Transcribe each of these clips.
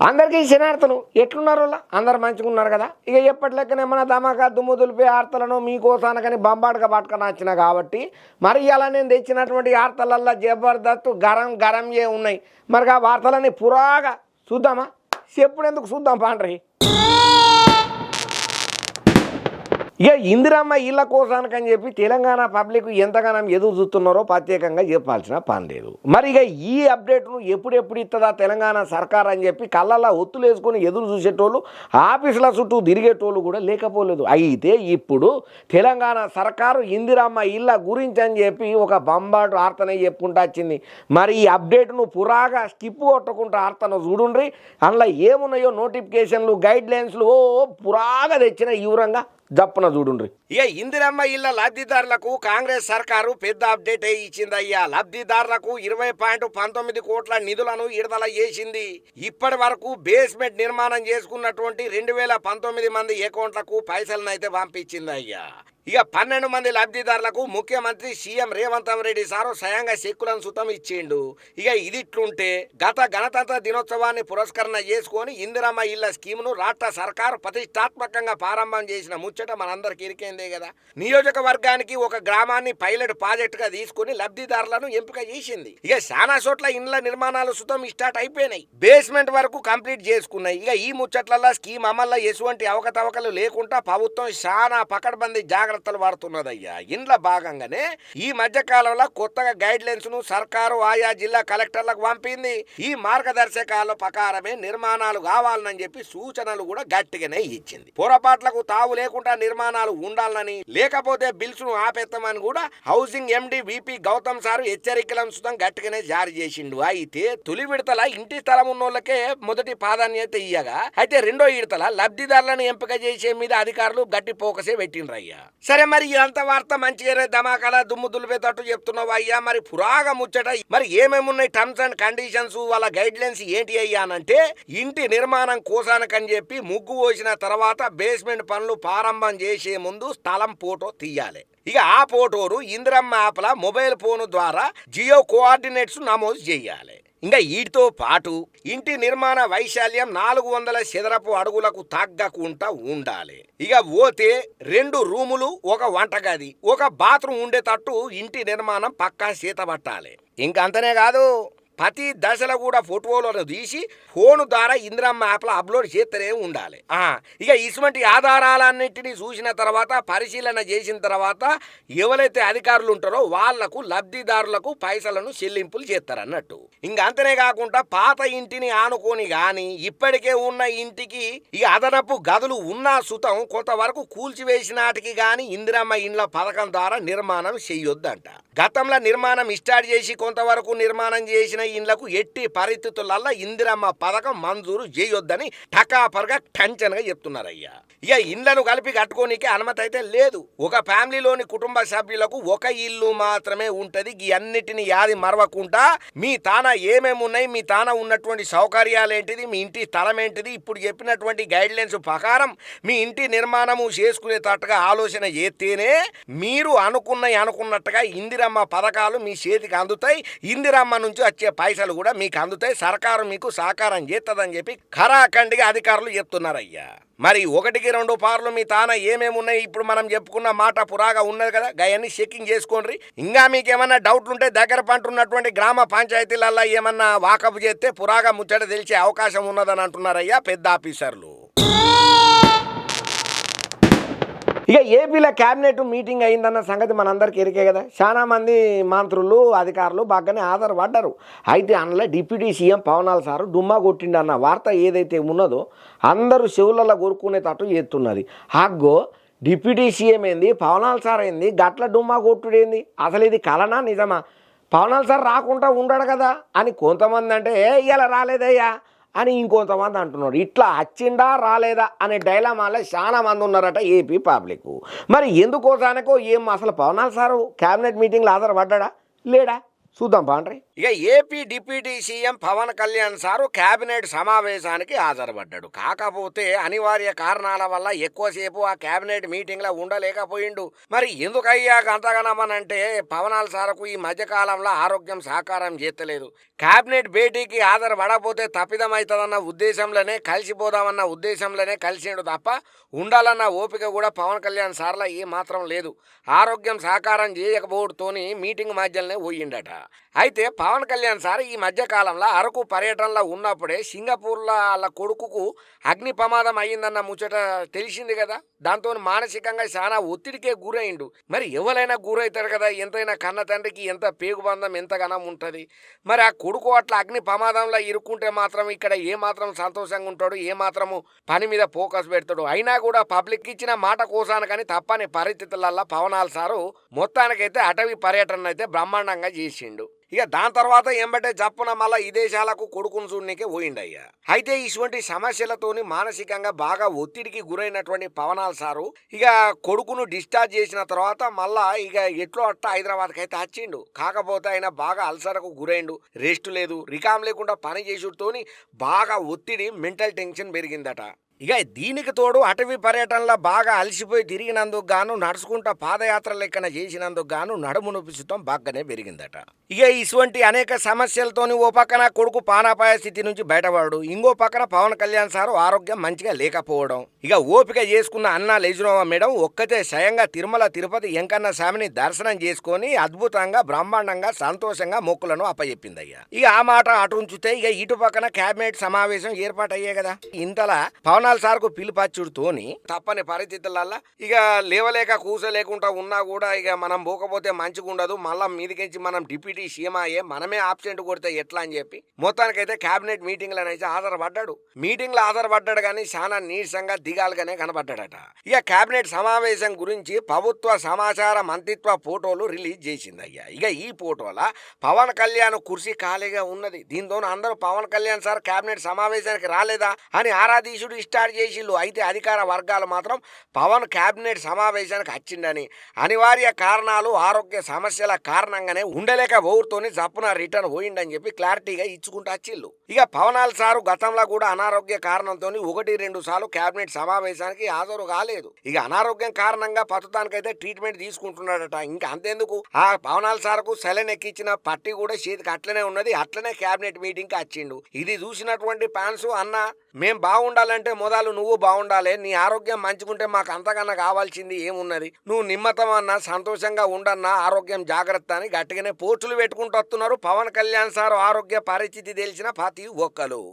అందరికీ శనార్థులు ఎట్లున్నారు అందరు మంచిగా ఉన్నారు కదా. ఇక ఎప్పటి లెక్కనే మన ధమాకా దుమ్ము దులిపే వార్తలను మీకోసానకని బంబాటుగా పట్టుకొని వచ్చిన కాబట్టి మరి ఇలా నేను తెచ్చినటువంటి వార్తలల్లో జబర్దస్త్ గరం గరంయే ఉన్నాయి. మరి ఆ వార్తలని పురాగా చూద్దామా? ఎప్పుడెందుకు చూద్దాం పాండ్రి. ఇక ఇందిరమ్మ ఇళ్ళ కోసానికని చెప్పి తెలంగాణ పబ్లిక్ ఎంతగానో ఎదురు చూస్తున్నారో ప్రత్యేకంగా చెప్పాల్సిన పని లేదు. మరి ఇక ఈ అప్డేట్ను ఎప్పుడు ఇస్తుందా తెలంగాణ సర్కార్ అని చెప్పి కళ్ళల్లో ఒత్తులు వేసుకొని ఎదురు చూసేటోళ్ళు ఆఫీసుల చుట్టూ తిరిగేటోళ్ళు కూడా లేకపోలేదు. అయితే ఇప్పుడు తెలంగాణ సర్కారు ఇందిరమ్మ ఇళ్ళ గురించి అని చెప్పి ఒక బంబాటు ఆర్తన చెప్పుకుంటూ వచ్చింది. మరి ఈ అప్డేట్ను పురాగా స్కిప్ కొట్టకుండా ఆర్తను చూడుండ్రి. అందులో ఏమున్నాయో నోటిఫికేషన్లు గైడ్ లైన్స్లు పురాగా తెచ్చిన వివరంగా జప్పున చూడుండ్రి. ఇక ఇందిరమ్మ ఇళ్ల లబ్ధిదారులకు కాంగ్రెస్ సర్కారు పెద్ద అప్డేట్ ఇచ్చిందయ్యా. లబ్ధిదారులకు 20.19 కోట్ల నిధులను విడుదల చేసింది. ఇప్పటి వరకు బేస్మెంట్ నిర్మాణం చేసుకున్నటువంటి 2019 మంది అకౌంట్లకు పైసలను అయితే పంపించింది అయ్యా. ఇక 12 మంది లబ్ధిదారులకు ముఖ్యమంత్రి సీఎం రేవంత్ రెడ్డి సారు స్వయంగా చెక్కులను సుతం ఇచ్చిండు. ఇక ఇదిట్లుంటే గత గణతంత్ర దినోత్సవాన్ని పురస్కరణ చేసుకొని ఇందిరమ్మ ఇళ్ల స్కీమును రాష్ట్ర సర్కారు ప్రతిష్టాత్మకంగా ప్రారంభం చేసిన ముచ్చట మనందరికి ఇరికేందే కదా. నియోజకవర్గానికి ఒక గ్రామాన్ని పైలట్ ప్రాజెక్టుగా తీసుకుని లబ్ధిదారులను ఎంపిక చేసింది. ఇక చాలా చోట్ల ఇండ్ల నిర్మాణాలు సుతం స్టార్ట్ అయిపోయినాయి, బేస్మెంట్ వరకు కంప్లీట్ చేసుకున్నాయి. ఇక ఈ ముచ్చట్లలో స్కీమ్ అమల్లో ఎటువంటి అవకతవకలు లేకుండా ప్రభుత్వం చాలా పకడ్బందీ జాగ్రత్తలు వాడుతున్నదయ్యా. ఇండ్ల భాగంగానే ఈ మధ్య కాలంలో కొత్తగా గైడ్ లైన్స్ ను సర్కారు ఆయా జిల్లా కలెక్టర్లకు పంపింది. ఈ మార్గదర్శకాల ప్రకారమే నిర్మాణాలు కావాలని చెప్పి సూచనలు కూడా గట్టిగానే ఇచ్చింది. పొరపాట్లకు తావు లేకుండా నిర్మాణాలు ఉండాలని, లేకపోతే బిల్స్ ను ఆపేస్తామని కూడా హౌసింగ్ ఎండి విపి గౌతమ్ సారు హెచ్చరికలను సుతం గట్టిగానే జారీ చేసిండు. అయితే తొలి విడతల ఇంటి స్థలం ఉన్నోళ్ళకే మొదటి ప్రాధాన్యత ఇయ్యగా, అయితే రెండో విడతల లబ్ధిదారులను ఎంపిక చేసే మీద అధికారులు గట్టి ఫోకసే పెట్టిండ్రయ్యా. సరే, మరి ఇదంతా వార్త మంచిగానే ధమాకాల దుమ్ము దులిపేటట్టు చెప్తున్నావు అయ్యా. మరి పురాగా ముచ్చట మరి ఏమేమి ఉన్నాయి టర్మ్స్ అండ్ కండిషన్స్, వాళ్ళ గైడ్ లైన్స్ ఏంటి అయ్యా అంటే, ఇంటి నిర్మాణం కోసానికని చెప్పి ముగ్గు పోసిన తర్వాత బేస్మెంట్ పనులు ప్రారంభం చేసే ముందు స్థలం ఫోటో తీయాలి. ఇక ఆ ఫోటోను ఇందిరమ్మ యాప్ల మొబైల్ ఫోన్ ద్వారా జియో కోఆర్డినేట్స్ నమోదు చేయాలి. ఇంకా వీటితో పాటు ఇంటి నిర్మాణ వైశాల్యం 400 చదరపు అడుగులకు తగ్గకుండా ఉండాలి. ఇక పోతే 2 రూములు, 1 వంటగది, 1 బాత్రూమ్ ఉండేటట్టు ఇంటి నిర్మాణం పక్కా చేతబట్టాలి. ఇంకా అంతనే కాదు, ప్రతి దశలో కూడా ఫోటోలను తీసి ఫోన్ ద్వారా ఇందిరమ్మ యాప్లో అప్లోడ్ చేస్తూనే ఉండాలి. ఇక ఇటువంటి ఆధారాలన్నింటినీ చూసిన తర్వాత, పరిశీలన చేసిన తర్వాత ఎవరైతే అధికారులు ఉంటారో వాళ్లకు లబ్ధిదారులకు పైసలను చెల్లింపులు చేస్తారన్నట్టు. ఇంకా అంతనే కాకుండా పాత ఇంటిని ఆనుకొని గాని ఇప్పటికే ఉన్న ఇంటికి ఇక అదనపు గదులు ఉన్న సుతం కొంతవరకు కూల్చివేసినాటికి గాని ఇందిరమ్మ ఇండ్ల పథకం ద్వారా నిర్మాణం చేయొద్దంట. గతంలో నిర్మాణం స్టార్ట్ చేసి కొంతవరకు నిర్మాణం చేసిన ఇండ్లకు ఎట్టి పరిస్థితులలో ఇందిరమ్మ పథకం మంజూరు చేయొద్దని టకాపర్గా టెన్షన్గా చెప్తున్నారయ్యా. ఇక ఇండ్లను కలిపి కట్టుకోనికే అనుమతి అయితే లేదు. ఒక ఫ్యామిలీలోని కుటుంబ సభ్యులకు ఒక ఇల్లు మాత్రమే ఉంటది. ఈ అన్నిటిని యాది మరవకుండా మీ తాన ఏమేమి ఉన్నాయి, మీ తాన ఉన్నటువంటి సౌకర్యాలు ఏంటిది, మీ ఇంటి స్థలం ఏంటిది, ఇప్పుడు చెప్పినటువంటి గైడ్ లైన్స్ ప్రకారం మీ ఇంటి నిర్మాణము చేసుకునేటట్టుగా ఆలోచన చేస్తేనే మీరు అనుకున్నట్టుగా ఇందిరమ్మ పథకాలు మీ చేతికి అందుతాయి. ఇందిరమ్మ నుంచి వచ్చే పైసలు కూడా మీకు అందుతాయి. సర్కారు మీకు సహకారం చేస్తుందని చెప్పి ఖరాఖండిగా అధికారులు చెప్తున్నారయ్యా. మరి 1-2 పార్లు మీ తాన ఏమేమి ఉన్నాయి ఇప్పుడు మనం చెప్పుకున్న మాట పురాగా ఉన్నది కదా, గయన్ని చెకింగ్ చేసుకోండి. ఇంకా మీకు ఏమన్నా డౌట్లు ఉంటే దగ్గర పంటున్నటువంటి గ్రామ పంచాయతీలలో ఏమన్నా వాకపు చేస్తే పురాగా ముచ్చట తెలిసే అవకాశం ఉన్నదని అంటున్నారయ్యా పెద్ద ఆఫీసర్లు. ఇక ఏపీలో క్యాబినెట్ మీటింగ్ అయిందన్న సంగతి మనందరికీ ఎరికే కదా. చాలా మంది మంత్రులు అధికారులు బాగానే ఆధారపడ్డారు. అయితే అందులో డిప్యూటీ సీఎం పవనాల్ సారు డుమ్మా కొట్టిండు అన్న వార్త ఏదైతే ఉన్నదో అందరూ చెవులలో కోరుకునేటట్టు చేస్తున్నది. అగ్గో డిప్యూటీ సీఎం ఏంది, పవనాల్ సార్ ఏంది, గట్ల డుమ్మా కొట్టుడేంది, అసలు ఇది కలనా నిజమా? పవనాల్ సార్ రాకుండా ఉండడు కదా అని కొంతమంది అంటే, ఇలా రాలేదయ్యా అని ఇంకొంతమంది అంటున్నారు. ఇట్లా వచ్చిందా రాలేదా అనే డైలామాలో చాలా మంది ఉన్నారట ఏపీ పబ్లిక్. మరి ఎందుకోసానికో ఏం అసలు పవనాల్ సారు క్యాబినెట్ మీటింగ్లో ఆధారపడ్డా లేడా చూద్దాం పాండ్రి. ఇక AP deputy CM Pawan Kalyan sir cabinet సమావేశానికి హాజరుపడ్డాడు. కాకపోతే అనివార్య కారణాల వల్ల ఎక్కువసేపు ఆ కేబినెట్ మీటింగ్ లో ఉండలేకపోయిండు. మరి ఎందుకయ్యా గంతగనమనంటే పవనాల్ సార్కు ఈ మధ్యకాలంలో ఆరోగ్యం సహకారం చేస్తలేదు. కేబినెట్ భేటీకి హాజరుపడకపోతే తప్పిదమవుతుందన్న ఉద్దేశంలోనే కలిసిపోదామన్న ఉద్దేశంలోనే కలిసిండు తప్ప ఉండాలన్న ఓపిక కూడా పవన్ కళ్యాణ్ సార్ల ఏ మాత్రం లేదు. ఆరోగ్యం సహకారం చేయకపోవడంతోని మీటింగ్ మధ్యలోనే పోయిండట. అయితే పవన్ కళ్యాణ్ సార్ ఈ మధ్యకాలంలో అరకు పర్యటనలో ఉన్నప్పుడే సింగపూర్లో వాళ్ళ కొడుకుకు అగ్ని ప్రమాదం అయ్యిందన్న ముచ్చట తెలిసింది కదా. దాంతో మానసికంగా చాలా ఒత్తిడికే గురైండు. మరి ఎవరైనా గురవుతారు కదా, ఎంతైనా కన్న తండ్రికి ఎంత పేగుబంధం ఎంతగానో ఉంటుంది. మరి ఆ కొడుకు అట్లా అగ్ని ప్రమాదంలో ఇరుక్కుంటే మాత్రం ఇక్కడ ఏమాత్రం సంతోషంగా ఉంటాడు, ఏమాత్రము పని మీద ఫోకస్ పెడతాడు. అయినా కూడా పబ్లిక్ ఇచ్చిన మాట కోసానికని తప్పని పరిస్థితులలో పవనాల్ సారు మొత్తానికైతే అటవీ పర్యటన అయితే బ్రహ్మాండంగా చేసిండు. ఇక దాని తర్వాత ఎంబటే జప్పున మళ్ళా ఈ దేశాలకు కొడుకును చూడనికే పోయిండయ్యా. అయితే ఇటువంటి సమస్యలతోని మానసికంగా బాగా ఒత్తిడికి గురైనటువంటి పవనాల్ సారు ఇక కొడుకును డిశ్చార్జ్ చేసిన తర్వాత మళ్ళా ఇక ఎట్లో అట్ట హైదరాబాద్కి అయితే వచ్చిండు. కాకపోతే ఆయన బాగా అల్సరకు గురైండు, రెస్ట్ లేదు, రికామ్ లేకుండా పని చేసుడుతోని బాగా ఒత్తిడి, మెంటల్ టెన్షన్ పెరిగిందట. ఇక దీనికి తోడు అటవీ పర్యటనలో బాగా అలసిపోయి తిరిగినందుకు గాను నడుచుకుంటా పాదయాత్ర లెక్కన చేసినందుకు గాను నడుము నొప్పిస్తాం బాగానే పెరిగిందట. ఇక ఇటువంటి అనేక సమస్యలతోని ఓ పక్కన కొడుకు పానాపాయ స్థితి నుంచి బయటపడడు, ఇంకో పక్కన పవన్ కళ్యాణ్ సారు ఆరోగ్యం మంచిగా లేకపోవడం. ఇక ఓపిక చేసుకున్న అన్నా లెజ్నోవా మేడం ఒక్కతే స్వయంగా తిరుమల తిరుపతి వెంకన్న స్వామిని దర్శనం చేసుకొని అద్భుతంగా బ్రహ్మాండంగా సంతోషంగా మొక్కులను అప్పచెప్పిందయ్యా. ఇక ఆ మాట అటు ఉంచితే ఇక ఇటు పక్కన కేబినెట్ సమావేశం ఏర్పాటయ్యే కదా. ఇంతలా పవనాల్ సార్కు పిలుపచ్చుడుతోని తప్పని పరిస్థితులల్లా ఇక లేవలేక కూసలేకుండా ఉన్నా కూడా ఇక మనం పోకపోతే మంచిగా ఉండదు, మళ్ళా మీదికించి మనం డిప్యూటీ సీఎం అయ్యే మనమే ఆబ్సెంట్ కొడితే ఎట్లా అని చెప్పి మొత్తానికైతే కేబినెట్ మీటింగ్లనైతే హాజరుపడ్డాడు. మీటింగ్లో హాజరుపడ్డాడు కానీ చాలా నీరసంగా దిగాలుగానే కనబడ్డాడట. ఇక కేబినెట్ సమావేశం గురించి ప్రభుత్వ సమాచార మంత్రిత్వ ఫోటోలు రిలీజ్ చేసిందయ్యా. ఇక ఈ ఫోటోల పవన్ కళ్యాణ్ కుర్చీ ఖాళీగా ఉన్నది. దీంతో అందరూ పవన్ కళ్యాణ్ సార్ కేబినెట్ సమావేశానికి రాలేదా అని ఆరాధీశుడు స్టార్ట్ చేసిళ్ళు. అయితే అధికార వర్గాలు మాత్రం పవన్ కేబినెట్ సమావేశానికి వచ్చిండని, అనివార్య కారణాలు ఆరోగ్య సమస్యల కారణంగానే ఉండలేకపోతోని జప్పున రిటర్న్ పోయిండని చెప్పి క్లారిటీగా ఇచ్చుకుంటూ వచ్చిళ్ళు. ఇక పవనాల్ సారు గతంలో కూడా అనారోగ్య కారణంతో 1-2 సార్లు కేబినెట్ సమావేశానికి హాజరు కాలేదు. ఇక అనారోగ్యం కారణంగా ప్రస్తుతానికైతే ట్రీట్మెంట్ తీసుకుంటున్నాడట. ఇంకా అంతేందుకు ఆ పవనాల్ సార్కు సెలైన్ ఎక్కించిన పట్టి కూడా చేతికి అట్లనే ఉన్నది, అట్లనే కేబినెట్ మీటింగ్ కి వచ్చిండు. ఇది చూసినటువంటి ఫ్యాన్స్ అన్న మేం బాగుండాలంటే మొదలు నువ్వు బాగుండాలి, నీ ఆరోగ్యం మంచిగుంటే మాకు అంతకన్నా కావాల్సింది ఏమున్నది, నువ్వు నిమ్మతం అన్నా సంతోషంగా ఉండన్నా ఆరోగ్యం జాగ్రత్త అని గట్టిగానే పోస్టులు పెట్టుకుంటూ వస్తున్నారు పవన్ కళ్యాణ్ సార్ ఆరోగ్య పరిస్థితి తెలిసిన ప్రతి ఒక్కరు.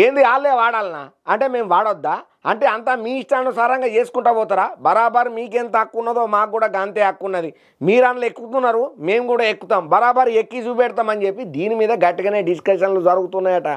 ఏంది వాళ్ళే వాడాలనా అంటే మేము వాడొద్దా అంటే అంతా మీ ఇష్టానుసారంగా చేసుకుంటా పోతారా? బరాబర్ మీకెంత హక్కు ఉన్నదో మాకు కూడా అంతే హక్కు ఉన్నది. మీరు అందులో ఎక్కుతున్నారు, మేము కూడా ఎక్కుతాం, బరాబర్ ఎక్కి చూపెడతామని చెప్పి దీని మీద గట్టిగానే డిస్కషన్లు జరుగుతున్నాయట.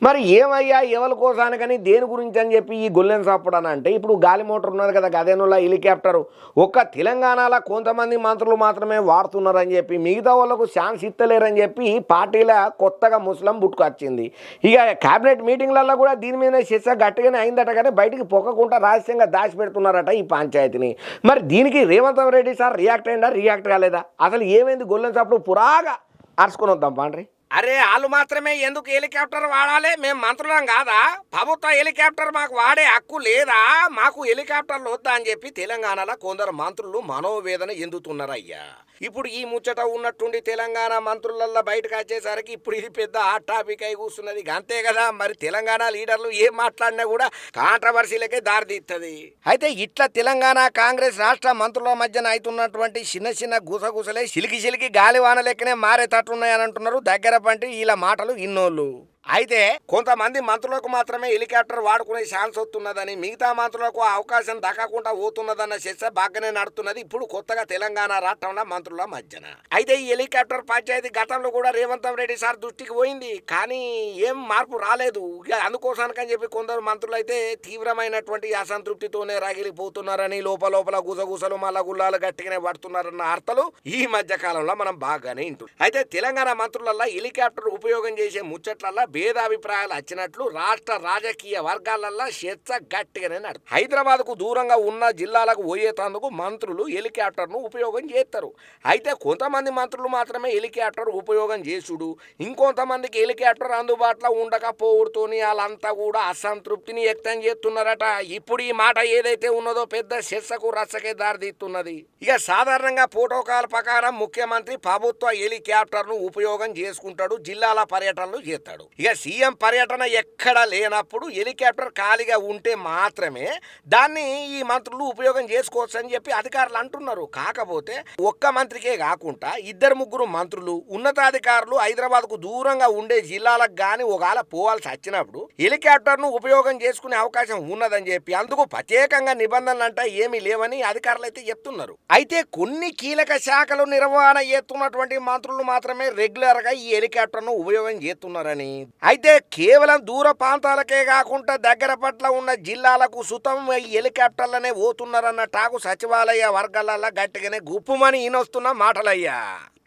మరి ఏమయ్యా ఎవరి కోసానికని దేని గురించి అని చెప్పి ఈ గొల్లెన్ సాపడని అంటే ఇప్పుడు గాలి మోటార్ ఉన్నది కదా, గదేనులా హెలికాప్టరు ఒక్క తెలంగాణలో కొంతమంది మంత్రులు మాత్రమే వాడుతున్నారని చెప్పి మిగతా వాళ్ళకు ఛాన్స్ ఇస్తలేరని చెప్పి పార్టీల కొత్తగా ముస్లిం బుట్టుకొచ్చింది. ఇక కేబినెట్ మీటింగ్లలో కూడా దీని మీద చర్చ గట్టిగానే అయిందట, కానీ బయటికి పొక్కకుండా రహస్యంగా దాచిపెడుతున్నారట ఈ పంచాయతీని. మరి దీనికి రేవంత్ రెడ్డి సార్ రియాక్ట్ అయిందా, రియాక్ట్ కాలేదా? అసలు ఏమైంది గొల్లెన్ సాపుడు పురాగా అరుచుకొని వద్దాం పాండ్రి. అరే వాళ్ళు మాత్రమే ఎందుకు హెలికాప్టర్ వాడాలి? మేము మంత్రులం కాదా? ప్రభుత్వ హెలికాప్టర్ మాకు వాడే హక్కు లేదా? మాకు హెలికాప్టర్లు వద్దా అని చెప్పి తెలంగాణలో కొందరు మంత్రులు మనోవేదన ఎందుతున్నారయ్యా. ఇప్పుడు ఈ ముచ్చట ఉన్నట్టుండి తెలంగాణ మంత్రులల్లో బయటకు వచ్చేసరికి ఇప్పుడు ఇది పెద్ద హాట్ టాపిక్ అయి కూర్చున్నది. అంతే కదా, మరి తెలంగాణ లీడర్లు ఏం మాట్లాడినా కూడా కాంట్రవర్సీలకే దారితీస్తుంది. అయితే ఇట్లా తెలంగాణ కాంగ్రెస్ రాష్ట్ర మంత్రుల మధ్యన అవుతున్నటువంటి చిన్న చిన్న గుసగుసలే సిలికి గాలివాన లెక్కనే మారేటట్టున్నాయని అంటున్నారు దగ్గర పంటి ఇలా మాటలు ఇన్నోళ్ళు. అయితే కొంతమంది మంత్రులకు మాత్రమే హెలికాప్టర్ వాడుకునే ఛాన్స్ వస్తున్నదని, మిగతా మంత్రులకు అవకాశం దక్కకుండా పోతున్నదన్న చర్చ బాగానే నడుతున్నది ఇప్పుడు కొత్తగా తెలంగాణ రాష్ట్రంలో మంత్రుల మధ్యన. అయితే ఈ హెలికాప్టర్ పంచాయతీ గతంలో కూడా రేవంత్ రెడ్డి సార్ దృష్టికి పోయింది, కానీ ఏం మార్పు రాలేదు. అందుకోసానికని చెప్పి కొందరు మంత్రులు అయితే తీవ్రమైనటువంటి అసంతృప్తితోనే రగిలిపోతున్నారని, లోపల గుసగుసలు మళ్ళా గుల్లాలు గట్టిగానే పడుతున్నారన్న వార్తలు ఈ మధ్య కాలంలో మనం బాగానే వింటున్నాం. అయితే తెలంగాణ మంత్రులల్లో హెలికాప్టర్ ఉపయోగం చేసే ముచ్చట్లల్లో భేదాభిప్రాయాలు వచ్చినట్లు రాష్ట్ర రాజకీయ వర్గాలల్లో చర్చ గట్టిగానే నడుతుంది. హైదరాబాద్ కు దూరంగా ఉన్న జిల్లాలకు పోయేటందుకు మంత్రులు హెలికాప్టర్ను ఉపయోగం చేస్తారు. అయితే కొంతమంది మంత్రులు మాత్రమే హెలికాప్టర్ ఉపయోగం చేసుడు, ఇంకొంతమందికి హెలికాప్టర్ అందుబాటులో ఉండకపోవడంతోని వాళ్ళంతా కూడా అసంతృప్తిని వ్యక్తం చేస్తున్నారట. ఇప్పుడు ఈ మాట ఏదైతే ఉన్నదో పెద్ద చర్చకు రచ్చకే దారితీస్తున్నది. ఇక సాధారణంగా ప్రోటోకాల్ ప్రకారం ముఖ్యమంత్రి ప్రభుత్వ హెలికాప్టర్ను ఉపయోగం చేసుకుంటాడు, జిల్లాల పర్యటనలు చేస్తాడు. ఇక సీఎం పర్యటన ఎక్కడ లేనప్పుడు హెలికాప్టర్ ఖాళీగా ఉంటే మాత్రమే దాన్ని ఈ మంత్రులు ఉపయోగం చేసుకోవచ్చు అని చెప్పి అధికారులు అంటున్నారు. కాకపోతే ఒక్క మంత్రికే కాకుండా ఇద్దరు ముగ్గురు మంత్రులు ఉన్నతాధికారులు హైదరాబాద్ కు దూరంగా ఉండే జిల్లాలకు గాని ఒకవేళ పోవాల్సి వచ్చినప్పుడు హెలికాప్టర్ ను ఉపయోగం చేసుకునే అవకాశం ఉన్నదని చెప్పి అందుకు ప్రత్యేకంగా నిబంధనలు అంటే ఏమీ లేవని అధికారులు అయితే చెప్తున్నారు. అయితే కొన్ని కీలక శాఖలు నిర్వహణ చేస్తున్నటువంటి మంత్రులు మాత్రమే రెగ్యులర్ గా ఈ హెలికాప్టర్ ను ఉపయోగం చేస్తున్నారని, అయితే కేవలం దూర ప్రాంతాలకే కాకుండా దగ్గర పట్ల ఉన్న జిల్లాలకు సుతం ఈ హెలికాప్టర్లనే పోతున్నారన్న టాకు సచివాలయ వర్గాలలో గట్టిగానే గుప్పుమని ఈనొస్తున్న మాటలయ్యా.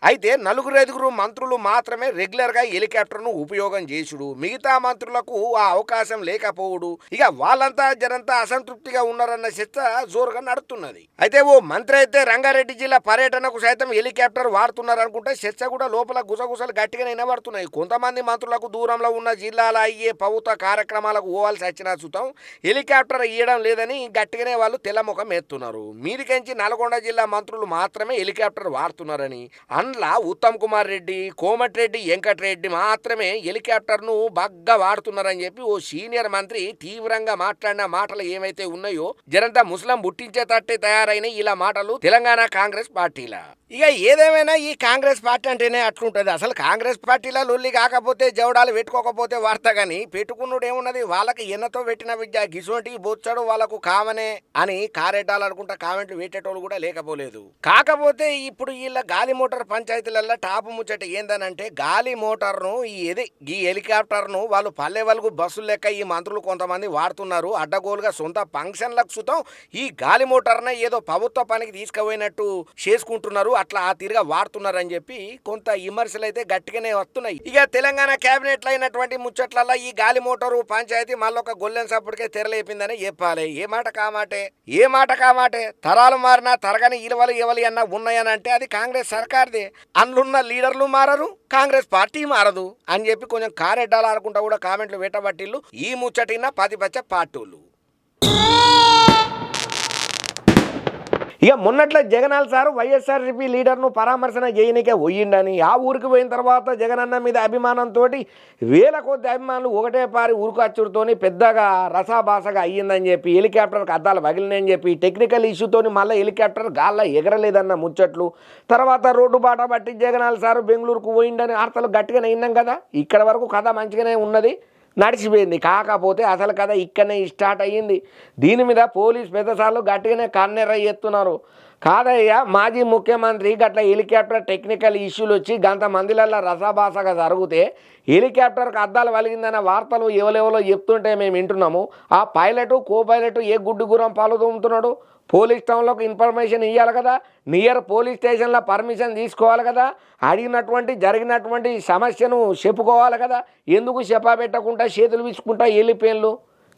అయితే నలుగురు ఐదుగురు మంత్రులు మాత్రమే రెగ్యులర్ గా హెలికాప్టర్ ను ఉపయోగం చేసుడు, మిగతా మంత్రులకు ఆ అవకాశం లేకపోవుడు, ఇక వాళ్ళంతా జనంతా అసంతృప్తిగా ఉన్నారన్న చర్చ జోరుగా నడుస్తున్నది. అయితే ఓ మంత్రి అయితే రంగారెడ్డి జిల్లా పర్యటనకు సైతం హెలికాప్టర్ వాడుతున్నారు అనుకుంటే చర్చ కూడా లోపల గుసగుసలు గట్టిగా వినబడుతున్నాయి. కొంతమంది మంత్రులకు దూరంలో ఉన్న జిల్లాల అయ్యే ప్రభుత్వ కార్యక్రమాలకు పోవాల్సి వచ్చిన సుతం హెలికాప్టర్ ఇవ్వడం లేదని గట్టిగానే వాళ్ళు తెల్లముఖం ఎత్తున్నారు. మీదికెంచి నల్గొండ జిల్లా మంత్రులు మాత్రమే హెలికాప్టర్ వాడుతున్నారని, ఉత్తమ్ కుమార్ రెడ్డి, కోమటిరెడ్డి వెంకటరెడ్డి మాత్రమే హెలికాప్టర్ ను బాగా వాడుతున్నారని చెప్పి ఓ సీనియర్ మంత్రి తీవ్రంగా మాట్లాడిన మాటలు ఏమైతే ఉన్నాయో జనంతా ముస్లిం బుట్టించేటట్టే తయారైన ఇలా మాటలు తెలంగాణ కాంగ్రెస్ పార్టీల. ఇక ఏదేమైనా ఈ కాంగ్రెస్ పార్టీ అంటేనే అట్లుంటది. అసలు కాంగ్రెస్ పార్టీలో లొల్లి కాకపోతే జవడాలు పెట్టుకోకపోతే వార్త గాని పెట్టుకున్నాడు ఏమున్నది, వాళ్ళకి ఎన్నతో పెట్టిన విద్య గిసోంటి బొచ్చాడు వాళ్ళకు కావనే అని కారెట్టాలు అనుకుంటా కామెంట్లు పెట్టేటోళ్ళు కూడా లేకపోలేదు. కాకపోతే ఇప్పుడు వీళ్ళ గాలి మోటార్ పంచాయతీలలో టాపు ముచ్చట ఏందనంటే గాలి మోటార్ను ఈ హెలికాప్టర్ను వాళ్ళు పల్లె వాళ్ళకు బస్సులు లెక్క ఈ మంత్రులు కొంతమంది వాడుతున్నారు. అడ్డగోలుగా సొంత ఫంక్షన్లకు సుతం ఈ గాలి మోటార్నే ఏదో ప్రభుత్వ పనికి తీసుకుపోయినట్టు చేసుకుంటున్నారు, అట్లా ఆ తీరుగా వాడుతున్నారని చెప్పి కొంత విమర్శలు అయితే గట్టిగానే వస్తున్నాయి. ఇక తెలంగాణ కేబినెట్ లో అయినటువంటి ముచ్చట్లలో ఈ గాలి మోటారు పంచాయతీ మళ్ళొక గొల్లెన్ సప్పుడికే తెరలేపిందని చెప్పాలి. ఏ మాట కామాటే తరాలు మారినా తరగని ఇలువలు ఎవలి అన్న ఉన్నాయనంటే అది కాంగ్రెస్ సర్కార్దే. అందులున్న లీడర్లు మారరు, కాంగ్రెస్ పార్టీ మారదు అని చెప్పి కొంచెం కారెడ్డాలు ఆడుకుంటా కూడా కామెంట్లు వేటబట్టిళ్ళు ఈ ముచ్చటిన 10 పచ్చ పార్టీలు. ఇక మొన్నట్ల జగనాల్ సారు వైఎస్ఆర్సీపీ లీడర్ను పరామర్శన చేయనికే పోయిండని, ఆ ఊరికి పోయిన తర్వాత జగనన్న మీద అభిమానంతో వేల కొద్ది అభిమానులు ఒకటే పారి ఊరుకచ్చుడితోని పెద్దగా రసాభాసగా అయ్యిందని చెప్పి హెలికాప్టర్కి అద్దాలు పగిలినాయని చెప్పి టెక్నికల్ ఇష్యూతోని మళ్ళీ హెలికాప్టర్ గాల్లో ఎగరలేదన్న ముచ్చట్లు, తర్వాత రోడ్డు బాట బట్టి జగనాల్ సారు బెంగళూరుకు పోయిండని వార్తలు గట్టిగానే విన్నాం కదా. ఇక్కడ వరకు కథ మంచిగానే ఉన్నది, నడిచిపోయింది. కాకపోతే అసలు కథ ఇక్కడనే స్టార్ట్ అయ్యింది. దీని మీద పోలీస్ పెద్దసార్లు గట్టిగానే కన్నెర్ర ఎత్తున్నారు. కాదయ్యా, మాజీ ముఖ్యమంత్రి గట్ల హెలికాప్టర్ టెక్నికల్ ఇష్యూలు వచ్చి గంత మందిలల్లో రసాభాసగా జరిగితే హెలికాప్టర్కి అద్దాలు వలిగిందన్న వార్తలు ఎవరెవరో చెప్తుంటే మేము వింటున్నాము. ఆ పైలటు కో పైలటు ఏ గుడ్డు గురం పాలు తోముతున్నాడు, పోలీస్ టౌన్లోకి ఇన్ఫర్మేషన్ ఇవ్వాలి కదా, నియర్ పోలీస్ స్టేషన్లో పర్మిషన్ తీసుకోవాలి కదా, జరిగినటువంటి సమస్యను చెప్పుకోవాలి కదా, ఎందుకు చెప్పా పెట్టకుండా చేతులు విసుకుంటా వెళ్ళిపోయిన్లు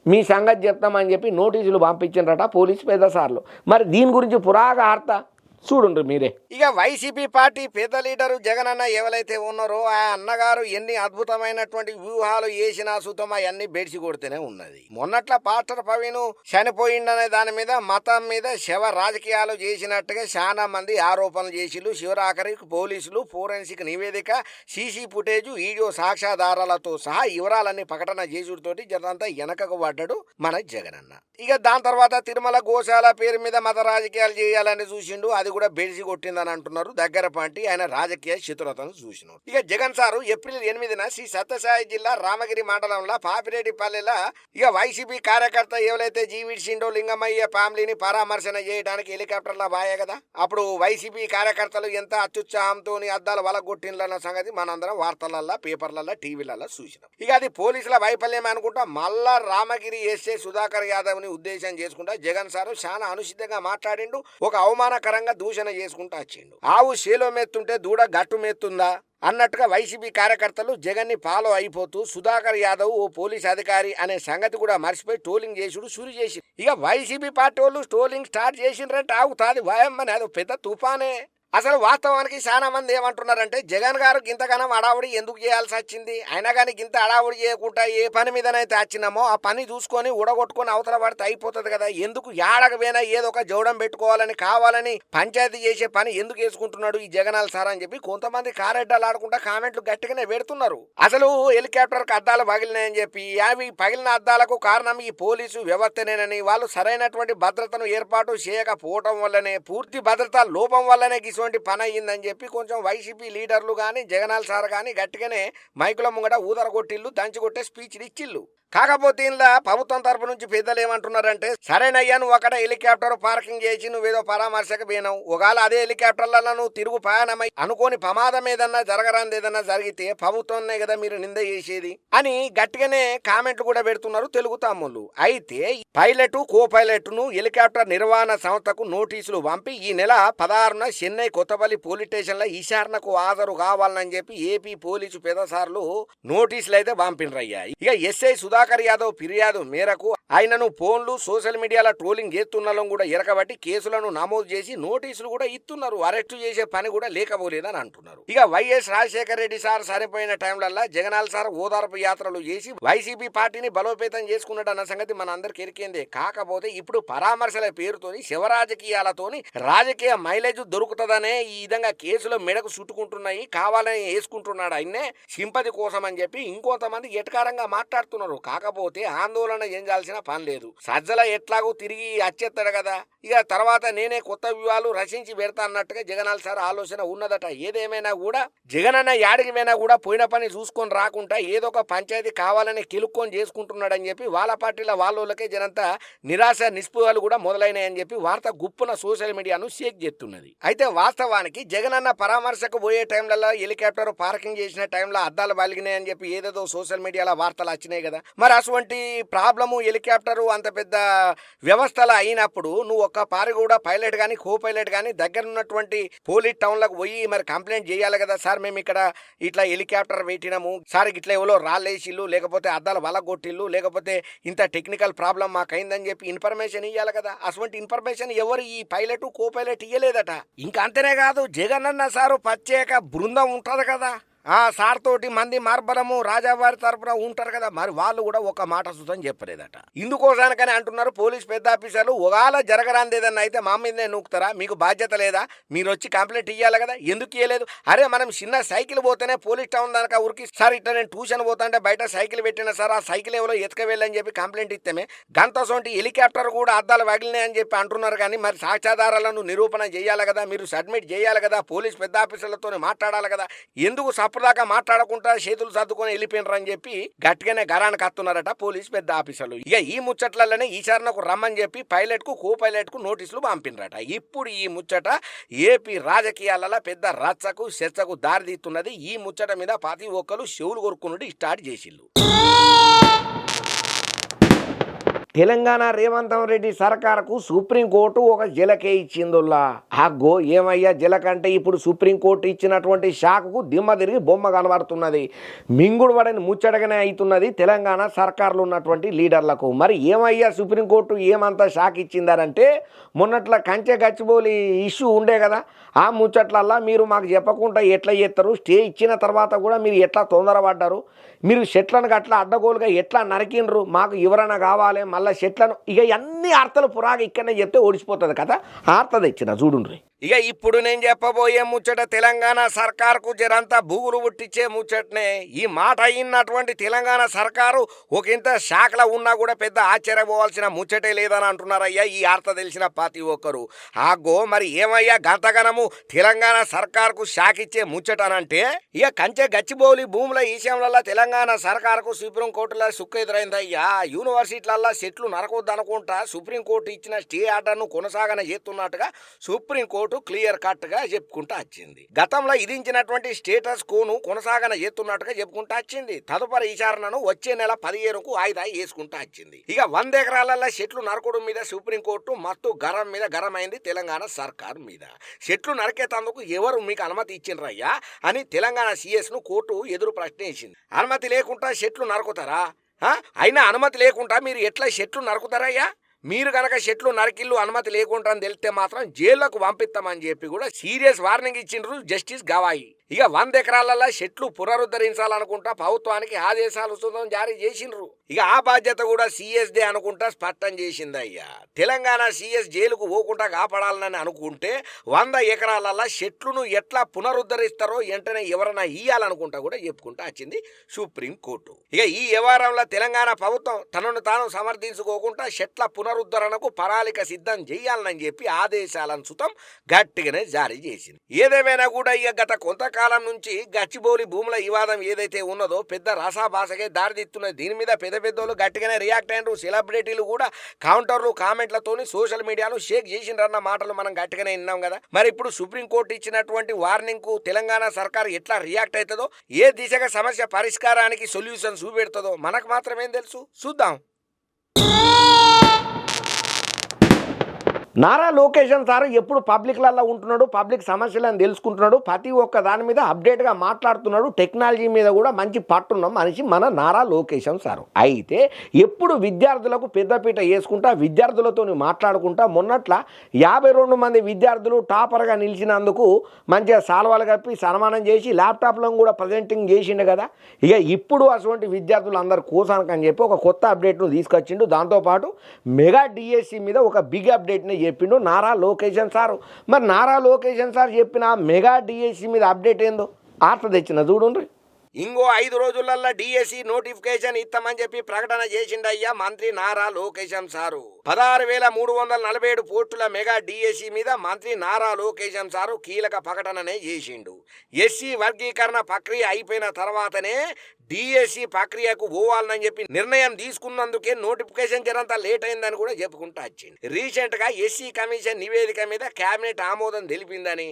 మీ సంగతి చెప్తామని చెప్పి నోటీసులు పంపించారట పోలీసు పెద్దసార్లు. మరి దీని గురించి పురాగా అర్థ చూడండి మీరే. ఇక వైసీపీ పార్టీ పెద్ద లీడరు జగనన్న ఎవరైతే ఉన్నారో ఆ అన్నగారు ఎన్ని అద్భుతమైనటువంటి వ్యూహాలు వేసినా సుతం అవన్నీ బెడిసి కొడితేనే ఉన్నది. మొన్నట్ల పాస్టర్ ప్రవీణ్ చనిపోయిందనే దాని మీద మతం మీద శవ రాజకీయాలు చేసినట్టుగా చాలా మంది ఆరోపణలు చేసిళ్ళు. శివరాఖరికి పోలీసులు ఫోరెన్సిక్ నివేదిక, సీసీ ఫుటేజ్, వీడియో సాక్ష్యాధారాలతో సహా వివరాలన్నీ ప్రకటన చేసుడితోటి జనంతా వెనకకు పడ్డాడు మన జగనన్న. ఇక దాని తర్వాత తిరుమల గోశాల పేరు మీద మత రాజకీయాలు చేయాలని చూసిండు, అది కూడా బెడిసి కొట్టిందని అంటున్నారు. దగ్గర పాంటి ఆయన రాజకీయ చతురతను చూసినారు. ఇక జగన్ సారు ఏప్రిల్ 8న శ్రీ సత్యసాయి జిల్లా రామగిరి మండలంలో పాపిరెడ్డిపల్లెలో ఇక వైసీపీ కార్యకర్త ఎవరైతే జీవిడ్చిండో లింగమయ్య ఫ్యామిలీని పరామర్శన చేయడానికి హెలికాప్టర్లో బాయే కదా, అప్పుడు వైసీపీ కార్యకర్తలు ఎంత అత్యుత్సాహంతో అద్దాలు వలగొట్టిండ్లన్న సంగతి మనందరం వార్తలల్లో, పేపర్లలో, టీవీలలో చూసినాం. ఇక అది పోలీసుల వైఫల్యం అనుకుంటా మళ్ళా రామగిరి ఎస్ఏ సుధాకర్ యాదవ్ ని ఉద్దేశం చేసుకుంటా జగన్ సారు చాలా అనుచితంగా మాట్లాడిండు, ఒక అవమానకరంగా దూషణ చేసుకుంటూ వచ్చిండు. ఆవు చేలో మెత్తుంటే దూడ గట్టు మెత్తుందా అన్నట్టుగా వైసీపీ కార్యకర్తలు జగన్ ని ఫాలో అయిపోతూ సుధాకర్ యాదవ్ ఓ పోలీస్ అధికారి అనే సంగతి కూడా మర్చిపోయి ట్రోలింగ్ చేసుడు షురు చేసి ఇక వైసీపీ పార్టీ వాళ్ళు ట్రోలింగ్ స్టార్ట్ చేసిండ్రంటే ఆగుతాది భయమ్మని అది పెద్ద తుఫానే. అసలు వాస్తవానికి చాలా మంది ఏమంటున్నారంటే జగన్ గారు ఇంతగానో అడావుడి ఎందుకు చేయాల్సి వచ్చింది, అయినా కానీ ఇంత అడావుడి చేయకుండా ఏ పని మీదనైతే వచ్చినామో ఆ పని చూసుకొని ఉడగొట్టుకొని అవతల పడితే అయిపోతుంది కదా, ఎందుకు ఏడకపోయినా ఏదో ఒక జోడం పెట్టుకోవాలని కావాలని పంచాయతీ చేసే పని ఎందుకు వేసుకుంటున్నాడు ఈ జగనాలు సార్ అని చెప్పి కొంతమంది కారెడ్డాలు ఆడుకుంటా కామెంట్లు గట్టిగానే పెడుతున్నారు. అసలు హెలికాప్టర్కి అద్దాలు పగిలినాయని చెప్పి అవి పగిలిన అద్దాలకు కారణం ఈ పోలీసు వ్యవస్థనేనని, వాళ్ళు సరైనటువంటి భద్రతను ఏర్పాటు చేయకపోవటం వల్లనే, పూర్తి భద్రతా లోపం వల్లనే పని అయ్యిందని చెప్పి కొంచెం వైసీపీ లీడర్లు కానీ జగనాల్ సార్ కానీ గట్టిగానే మైకుల ముంగట ఊదరగొట్టిల్లు, దంచికొట్టే స్పీచ్లు ఇచ్చిల్లు. కాకపోతే ఇలా ప్రభుత్వం తరపు నుంచి పెద్దలు ఏమంటున్నారంటే సరేనయ్యా నువ్వు అక్కడ హెలికాప్టర్ పార్కింగ్ చేసి నువ్వేదో పరామర్శకు పోయినావు, ఒకవేళ అదే హెలికాప్టర్లలో నువ్వు తిరుగు ప్రయాణమై అనుకోని ప్రమాదం ఏదన్నా జరగరాంది ఏదన్నా జరిగితే ప్రభుత్వంనే కదా మీరు నింద చేసేది అని గట్టిగానే కామెంట్లు కూడా పెడుతున్నారు తెలుగు తమ్ముళ్ళు. అయితే పైలట్ కో పైలట్ ను హెలికాప్టర్ నిర్వహణ సంస్థకు నోటీసులు పంపి ఈ నెల 16న చెన్నై కొత్తపల్లి పోలీస్ స్టేషన్ లో విచారణకు హాజరు కావాలని చెప్పి ఏపీ పోలీసు పెద్దసార్లు నోటీసులు అయితే పంపినరయ్యా. ఇక ఎస్ఐ సుధాకర్ యాదవ్ ఫిర్యాదు మేరకు ఆయనను ఫోన్లు సోషల్ మీడియాలో ట్రోలింగ్ చేస్తున్నాలను కూడా ఎరకబట్టి కేసులను నమోదు చేసి నోటీసులు కూడా ఇస్తున్నారు. అరెస్టు చేసే పని కూడా లేకపోలేదని అంటున్నారు. ఇక వైఎస్ రాజశేఖర రెడ్డి సార్ చనిపోయిన టైంలల్లా జగనాల్ సార్ ఓదార్పు యాత్రలు చేసి వైసీపీ పార్టీని బలోపేతం చేసుకున్నాడు అన్న సంగతి మన అందరికి ఎరికేందే. కాకపోతే ఇప్పుడు పరామర్శల పేరుతోని శివరాజకీయాలతోని రాజకీయ మైలేజ్ దొరుకుతుందనే ఈ విధంగా కేసులో మెడకు చుట్టుకుంటున్నాయి, కావాలని వేసుకుంటున్నాడు ఆయన్నే సింపతి కోసం అని చెప్పి ఇంకొంతమంది ఎటకారంగా మాట్లాడుతున్నారు. కాకపోతే ఆందోళన చెందాల్సిన పని లేదు, సజ్జల ఎట్లాగూ తిరిగి వచ్చేస్తాడు కదా, ఇక తర్వాత నేనే కొత్త వ్యూహాలు రచించి పెడతా అన్నట్టుగా జగనాల్ సార్ ఆలోచన ఉన్నదట. ఏదేమైనా కూడా జగనన్న యాడికి పోయినా కూడా పోయిన పని చూసుకొని రాకుండా ఏదో ఒక పంచాయతీ కావాలని కిలుక్కొని చేసుకుంటున్నాడని చెప్పి వాళ్ళ పార్టీల వాళ్ళకే జనంతా నిరాశ నిస్పృహలు కూడా మొదలైనాయని చెప్పి వార్త గుప్పున సోషల్ మీడియాను షేక్ చేస్తున్నది. అయితే వాస్తవానికి జగనన్న పరామర్శకు పోయే టైంలలో హెలికాప్టర్ పార్కింగ్ చేసిన టైంలో అద్దాలు పలిగినాయని చెప్పి ఏదేదో సోషల్ మీడియాలో వార్తలు వచ్చినాయి కదా. మరి అటువంటి ప్రాబ్లము హెలికాప్టర్ అంత పెద్ద వ్యవస్థలు అయినప్పుడు నువ్వు ఒక్క పారి కూడా పైలట్ కానీ కో పైలట్ కానీ దగ్గర ఉన్నటువంటి పోలీస్ టౌన్లకు పోయి మరి కంప్లైంట్ చేయాలి కదా, సార్ మేము ఇక్కడ ఇట్లా హెలికాప్టర్ పెట్టినాము సార్, ఇట్లా ఎవరో రాళ్ళేసిల్లు లేకపోతే అద్దాలు వలగొట్టిల్లు లేకపోతే ఇంత టెక్నికల్ ప్రాబ్లం మాకైందని చెప్పి ఇన్ఫర్మేషన్ ఇవ్వాలి కదా. అటువంటి ఇన్ఫర్మేషన్ ఎవరు ఈ పైలట్ కో పైలట్ ఇయ్యలేదట. ఇంకా అంతనే కాదు జగనన్న సారు ప్రత్యేక బృందం ఉంటుంది కదా, ఆ సార్ తోటి మంది మార్బలము రాజావారి తరపున ఉంటారు కదా, మరి వాళ్ళు కూడా ఒక మాట సుతం చెప్పలేదట. ఇందుకోసానికని అంటున్నారు పోలీస్ పెద్ద ఆఫీసర్లు, ఒకవేళ జరగరాంది ఏదన్నా అయితే మా మీదనే నూకుతారా, మీకు బాధ్యత లేదా, మీరు వచ్చి కంప్లైంట్ ఇవ్వాలి కదా, ఎందుకు ఇవ్వలేదు, అరే మనం చిన్న సైకిల్ పోతేనే పోలీస్ టౌన్ దాకా ఉరికి సార్ ఇట్లా నేను ట్యూషన్ పోతుంటే బయట సైకిల్ పెట్టిన సార్ ఆ సైకిల్ ఎవరో ఎత్తుకవెళ్ళని చెప్పి కంప్లైంట్ ఇస్తేమే గంట సొంటి హెలికాప్టర్ కూడా అద్దాలు పగిలినాయని చెప్పి అంటున్నారు. కానీ మరి సాక్ష్యాధారాలను నిరూపణ చేయాలి కదా, మీరు సబ్మిట్ చేయాలి కదా, పోలీస్ పెద్ద ఆఫీసర్లతో మాట్లాడాలి కదా, ఎందుకు దాకా మాట్లాడకుండా చేతులు సర్దుకొని వెళ్ళిపోయినరని చెప్పి గట్టిగానే గరానికి వస్తున్నారట పోలీస్ పెద్ద ఆఫీసర్లు. ఇక ఈ ముచ్చట్లలోనే ఈసారినకు రమ్మని చెప్పి పైలట్ కు కో పైలట్ కు నోటీసులు పంపినరట. ఇప్పుడు ఈ ముచ్చట ఏపీ రాజకీయాలలో పెద్ద రచ్చకు చర్చకు దారితీస్తున్నది. ఈ ముచ్చట మీద ప్రతి ఒక్కరు చెవులు కొరుక్కున్నట్టు స్టార్ట్ చేసిల్లు. తెలంగాణ రేవంత్ రెడ్డి సర్కార్కు సుప్రీంకోర్టు ఒక జలకే ఇచ్చిందుల్లా. అగ్గో ఏమయ్యా జలకంటే ఇప్పుడు సుప్రీంకోర్టు ఇచ్చినటువంటి షాక్కు దిమ్మ తిరిగి బొమ్మ కనబడుతున్నది. మింగుడు పడని ముచ్చటగానే అవుతున్నది తెలంగాణ సర్కార్లు ఉన్నటువంటి లీడర్లకు. మరి ఏమయ్యా సుప్రీంకోర్టు ఏమంతా షాక్ ఇచ్చిందారంటే మొన్నట్ల కంచె గచ్చిబోలి ఇష్యూ ఉండే కదా, ఆ ముచ్చట్లల్లా మీరు మాకు చెప్పకుండా ఎట్లా చేస్తారు, స్టే ఇచ్చిన తర్వాత కూడా మీరు ఎట్లా తొందరపడ్డారు, మీరు చెట్లను గట్లా అడ్డగోలుగా ఎట్లా నరికిండ్రు, మాకు వివరణ కావాలి, మళ్ళీ చెట్లను ఇక అన్ని ఆర్తలు పురాగా ఇక్కడనే చెప్తే ఓడిచిపోతుంది కదా, ఆర్త తెచ్చిన చూడుండ్రి. ఇక ఇప్పుడు నేను చెప్పబోయే ముచ్చట తెలంగాణ సర్కార్కు జరంతా బూగులు పుట్టించే ముచ్చటనే. ఈ మాట అయినటువంటి తెలంగాణ సర్కారు ఒక ఇంత శాఖలో ఉన్నా కూడా పెద్ద ఆశ్చర్యపోవాల్సిన ముచ్చటే లేదని అంటున్నారయ్యా ఈ ఆర్త తెలిసిన ప్రతి ఒక్కరు. ఆగో మరి ఏమయ్యా గంతగనము తెలంగాణ సర్కార్కు షాక్ ఇచ్చే ముచ్చటనంటే ఇక కంచె గచ్చిబౌలి భూముల విషయంలో తెలంగాణ సర్కార్కు సుప్రీంకోర్టులో సుక్క ఎదురైందయ్యా. యూనివర్సిటీలల్లో చెట్లు నరకొద్దు అనుకుంటా సుప్రీంకోర్టు ఇచ్చిన స్టే ఆర్డర్ను కొనసాగన చేస్తున్నట్టుగా సుప్రీంకోర్టు అంటూ క్లియర్ కట్ గా చెప్పుకుంటా వచ్చింది. గతంలో ఇదించినటువంటి స్టేటస్ కోను కొనసాగన చేస్తున్నట్టుగా చెప్పుకుంటా వచ్చింది. తదుపరి విచారణను వచ్చే నెల 15కు వాయిదా వేసుకుంటా వచ్చింది. ఇక 100 ఎకరాలలో చెట్లు నరకడం మీద సుప్రీంకోర్టు మత్తు గరం మీద గరమైంది తెలంగాణ సర్కార్ మీద. చెట్లు నరికేతందుకు ఎవరు మీకు అనుమతి ఇచ్చిండ్రయ్యా అని తెలంగాణ CS ను కోర్టు ఎదురు ప్రశ్నించింది. అనుమతి లేకుండా చెట్లు నరుకుతారా? అయినా అనుమతి లేకుండా మీరు ఎట్లా చెట్లు నరుకుతారయ్యా? మీరు గనక చెట్లు నరికిల్లు అనుమతి లేకుండా అని తెలిస్తే మాత్రం జైళ్లకు పంపిస్తామని చెప్పి కూడా సీరియస్ వార్నింగ్ ఇచ్చిండ్రు జస్టిస్ గవాయి. ఇక 100 ఎకరాలలో చెట్లు పునరుద్ధరించాలనుకుంటా ప్రభుత్వానికి ఆదేశాలు జారీ చేసిండ్రు. ఇక ఆ బాధ్యత కూడా CSదే అనుకుంటా స్పష్టం చేసింది అయ్యా. తెలంగాణ CS జైలుకు పోకుండా కాపాడాలని అనుకుంటే 100 ఎకరాలలో చెట్లును ఎట్లా పునరుద్ధరిస్తారో వెంటనే ఎవరైనా ఇయ్యాలనుకుంటా కూడా చెప్పుకుంటా వచ్చింది సుప్రీంకోర్టు. ఇక ఈ వ్యవహారంలో తెలంగాణ ప్రభుత్వం తనను తాను సమర్థించుకోకుండా చెట్ల పునరుద్ధరణకు ప్రణాళిక సిద్ధం చేయాలని చెప్పి ఆదేశాలను సుతం గట్టిగానే జారీ చేసింది. ఏదేమైనా కూడా ఇక గత కొంతకాలం నుంచి గచ్చిబౌలి భూముల వివాదం ఏదైతే ఉన్నదో పెద్ద రసాభాసకే దారితీస్తున్నది. దీని మీద పెద్దోళ్ళు గట్టిగానే రియాక్ట్ అయినరు. సెలబ్రిటీలు కూడా కౌంటర్లు కామెంట్లతోని సోషల్ మీడియాను షేక్ చేసిండ్రన్న మాటలు మనం గట్టిగానే విన్నాం కదా. మరి ఇప్పుడు సుప్రీంకోర్టు ఇచ్చినటువంటి వార్నింగ్ కు తెలంగాణ సర్కార్ ఎట్లా రియాక్ట్ అవుతుందో, ఏ దిశగా సమస్య పరిష్కారానికి సొల్యూషన్ చూపెడుతుందో మనకు మాత్రమేం తెలుసు, చూద్దాం. నారా లోకేష్ సార్ ఎప్పుడు పబ్లిక్లలో ఉంటున్నాడు, పబ్లిక్ సమస్యలను తెలుసుకుంటున్నాడు, ప్రతి ఒక్క దాని మీద అప్డేట్గా మాట్లాడుతున్నాడు. టెక్నాలజీ మీద కూడా మంచి పట్టున్న మనిషి మన నారా లోకేష్ సార్. అయితే ఎప్పుడు విద్యార్థులకు పెద్దపీట వేసుకుంటా విద్యార్థులతో మాట్లాడుకుంటా మొన్నట్ల 52 మంది విద్యార్థులు టాపర్గా నిలిచినందుకు మంచిగా సాల్వాలు కప్పి సన్మానం చేసి ల్యాప్టాప్లను కూడా ప్రజెంటింగ్ చేసిండు కదా. ఇక ఇప్పుడు అటువంటి విద్యార్థులు అందరు కోసానికని చెప్పి ఒక కొత్త అప్డేట్ను తీసుకొచ్చిండు. దాంతోపాటు మెగా DSC మీద ఒక బిగ్ అప్డేట్ని చెప్పిండు నారా లోకేష్ సారు. మరి నారా లోకేష్ సార్ చెప్పిన మెగా DSC మీద అప్డేట్ ఏందో ఆర్త తెచ్చిన చూడండి. ఇంకో 5 రోజులల్లో DSC నోటిఫికేషన్ ఇస్తామని చెప్పి ప్రకటన చేసిండయ్యా మంత్రి నారా లోకేష్ సారు. 16,347 పోస్టుల మెగా DSC మీద మంత్రి నారా లోకేష్ సారు కీలక ప్రకటననే చేసిండు. SC వర్గీకరణ ప్రక్రియ అయిపోయిన తర్వాతనే DSC ప్రక్రియకు పోవాలని చెప్పి నిర్ణయం తీసుకున్నందుకే నోటిఫికేషన్ జరంతా లేట్ అయిందని కూడా చెప్పుకుంటూ వచ్చింది. రీసెంట్ గా SC కమిషన్ నివేదిక మీద కేబినెట్ ఆమోదం తెలిపిందని,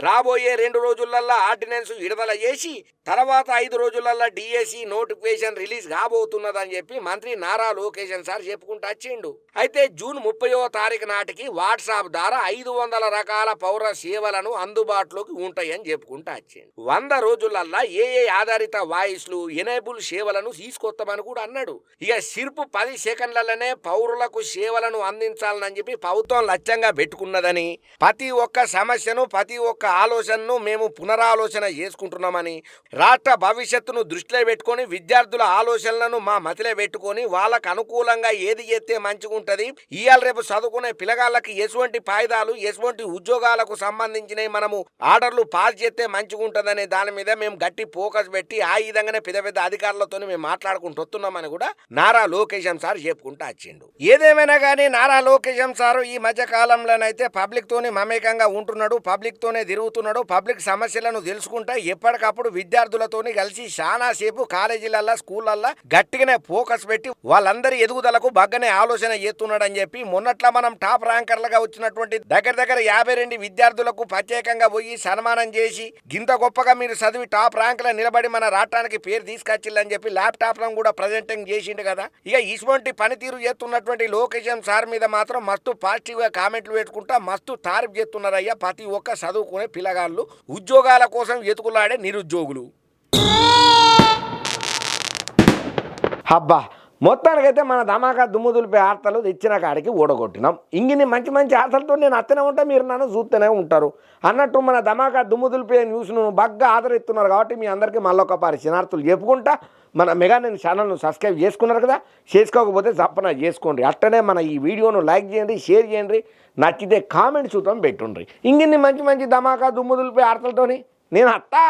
రాబోయే 2 రోజులల్లో ఆర్డినెన్స్ విడుదల చేసి తర్వాత 5 రోజులల్లో DSC నోటిఫికేషన్ రిలీజ్ కాబోతున్నదని చెప్పి మంత్రి నారా లోకేష్ సార్ చెప్పుకుంటూ వచ్చిండు. అయితే జూన్ 30వ తారీఖు నాటికి వాట్సాప్ ద్వారా 500 రకాల పౌర సేవలను అందుబాటులోకి ఉంటాయని చెప్పుకుంటూ వచ్చిండు. 100 రోజులల్లో AI ఆధారిత వాయిస్లు ఎనేబుల్ సేవలను తీసుకొస్తామని కూడా అన్నాడు. ఇక సిర్పు 10 సెకండ్లలోనే పౌరులకు సేవలను అందించాలని చెప్పి ప్రభుత్వం లక్ష్యంగా పెట్టుకున్నదని, ప్రతి ఒక్క సమస్యను ప్రతి ఒక్క ఆలోచనను మేము పునరాలోచన చేసుకుంటున్నామని, రాష్ట్ర భవిష్యత్తును దృష్టిలో పెట్టుకొని విద్యార్థుల ఆలోచనలను మా మతిలో పెట్టుకొని వాళ్ళకు అనుకూలంగా ఏది చేస్తే మంచిగా ఉంటుంది, ఇవాళ రేపు చదువుకునే పిల్లగాళ్ళకి ఎటువంటి ఫాయిదాలు ఎటువంటి ఉద్యోగాలకు సంబంధించినవి మనము ఆర్డర్లు పాస్ చేస్తే మంచిగా ఉంటుందనే దాని మీద మేము గట్టి ఫోకస్ పెట్టి ఆ విధంగానే పెద్ద అధికారులతో మేము మాట్లాడుకుంటూ వస్తున్నామని కూడా నారా లోకేష్ సార్ చెప్పుకుంటూ వచ్చిండు. ఏదేమైనా కానీ నారా లోకేష్ సారు ఈ మధ్య కాలంలోనైతే పబ్లిక్ తోనే మమేకంగా ఉంటున్నాడు, పబ్లిక్ తోనే తిరుగుతున్నాడు. పబ్లిక్ సమస్యలను తెలుసుకుంటా ఎప్పటికప్పుడు విద్యార్థులతోని కలిసి చాలా సేపు కాలేజీలల్లో స్కూళ్ళల్లో గట్టిగానే ఫోకస్ పెట్టి వాళ్ళందరి ఎదుగుదలకు బగ్గనే ఆలోచన చేస్తున్నాడు అని చెప్పి మొన్నట్లా మనం టాప్ ర్యాంకర్లుగా వచ్చినటువంటి దగ్గర 52 విద్యార్థులకు ప్రత్యేకంగా పోయి సన్మానం చేసి గింత గొప్పగా మీరు చదివి టాప్ ర్యాంకులో నిలబడి మన రాష్ట్రానికి పేరు తీసుకొచ్చిల్లని చెప్పి ల్యాప్టాప్లను కూడా ప్రజెంటింగ్ చేసిండు కదా. ఇక ఇటువంటి పనితీరు చేస్తున్నటువంటి లోకేష్ సార్ మీద మాత్రం మస్తు పాజిటివ్గా కామెంట్లు పెట్టుకుంటా మస్తు తారీఫ్ చేస్తున్నారయ్యా ప్రతి ఒక్క చదువుకునే పిల్లగాళ్ళు, ఉద్యోగాల కోసం ఎతుకులాడే నిరుద్యోగులు. హబ్బా మొత్తానికైతే మన ధమాకా దుమ్ముదులిపే ఆర్తలు తెచ్చిన కాడికి ఓడగొట్టినాం. ఇంగిన్ని మంచి మంచి ఆర్తలతో నేను అత్తనే ఉంటా, మీరు నన్ను చూస్తూనే ఉంటారు అన్నట్టు మన ధమాకా దుమ్ముదులిపే న్యూస్ను బాగా ఆదరిస్తున్నారు కాబట్టి మీ అందరికీ మళ్ళొక పారి శనార్థులు చెప్పుకుంటా మన మెగా నేను ఛానల్ను సబ్స్క్రైబ్ చేసుకున్నారు కదా, చేసుకోకపోతే తప్పన చేసుకోండి. అట్టనే మన ఈ వీడియోను లైక్ చేయండి, షేర్ చేయండి, నచ్చితే కామెంట్ చూద్దాం పెట్టుండ్రి. ఇంగిన్ని మంచి మంచి ధమాకా దుమ్ముదులిపే ఆర్తలతోని నేను అత్తా.